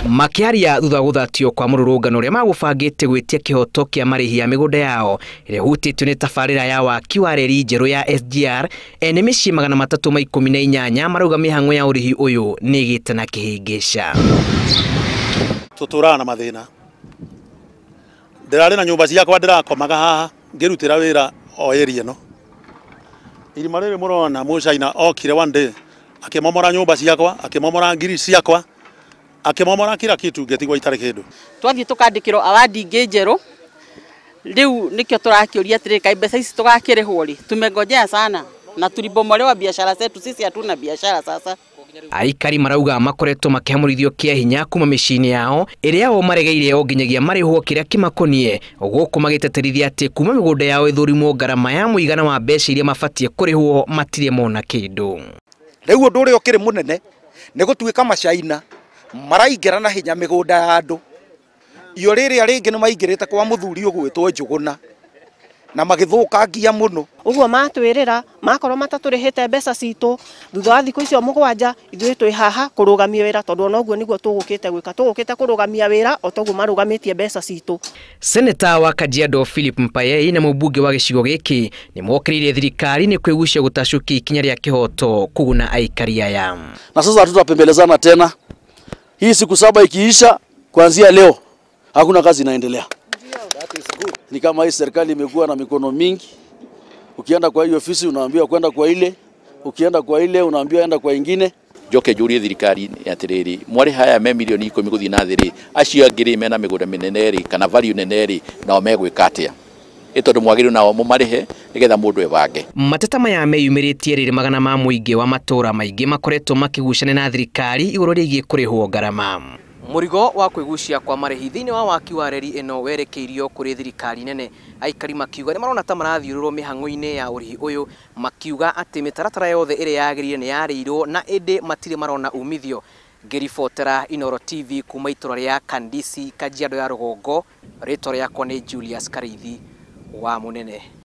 Makiaria thutha guthatio kwa mururungano ria magubangite gwitia kihoto kia marihi ya migunda yao ire hutitio ni tabarira ya waki wa reri njeru ya SGR ene micii 318 marauga mihango ya urihi uyu ni igite na kihingisha. Tuturana na mathina ndirari na nyumba ciakwa ndirakomaga haha ngirutira wira o area no irima riri murona mucaina okire one day akimomora nyumba ciakwa akimomora ngiri ciakwa akimomora kila kitu getigwa itare kindu twathie tukandikiro awadi ngejeru riu nikyo turakioria atiri kai mbeca ici tugakirihwo ri tumengojea sana na tulibomolewa biashara zetu sisi hatuna biashara sasa. Aikari marauga makoretwo makihamurithio kia hinya kuma micini yao iria o maregeire o nginyagia marihwo kiria kimakonie guku magiteterithia ati kuma migunda yao ithurimwo ngarama ya muigana wa mbeca iria mabatie kurihwo matire mona kindu. Riu undu uria ukiri munene ni gutuika macaina maraingira na hinya migunda ya andu iyo riria ringi ni maingirite kwa muthuri ugwitwo Njuguna na magithukangia muno uguo matwirira makorwo mataturihite mbeca citu thutha wa thiku icio 7 ithuĩ twi haha kurugamia wira tondu ona uguo niguo tugukite gwika tugukite kurugamia wira otoguo marugamitie mbeca citu. Seneta wa Kajiado Philip Mpayei na mubunge wa gicigo giki ni mokiririe thirikari ni kwigucia gutacukia ikinya ria kihoto kuguna aikari aya. Na sasa tutapembelezana tena. Hii siku 7 ikiisha kuanzia leo hakuna kazi inaendelea. Ni kama hii serikali imekuwa na mikono mingi. Ukienda kwa hiyo ofisi unaambiwa kwenda kwa ile, ukienda kwa ile unaambiwa enda kwa ingine. Joke jurie thirikari atiriri mwari haya me milioni 10 guthi na thiri acio angiri mena migunda mineneri kana value neneri na omegwika atia itondu mwagiru nao mumarihe nigetha mundu ebange. Mateta maya meyumiritie riri magana ma muingi wa matura maingi makoretwo makigucana na thirikari iguru rigie kurihwo ngarama. Murigo wa kwigucia kwa marihi thiini wa waki wa reri eno werekeirio kuri thirikari nene. Aikari makiuga ni marona ta marathiururwo mihango-ini ya urihi uyu makiuga ati mitaratara yothe ire yagirire ni yarirwo na indi matire marona umithio. Ngiribotera Inooro TV kuma itura ria Kandisi Kajiado ya Rugongo, ritwa riakwa ni Julius Karithi wa Munene.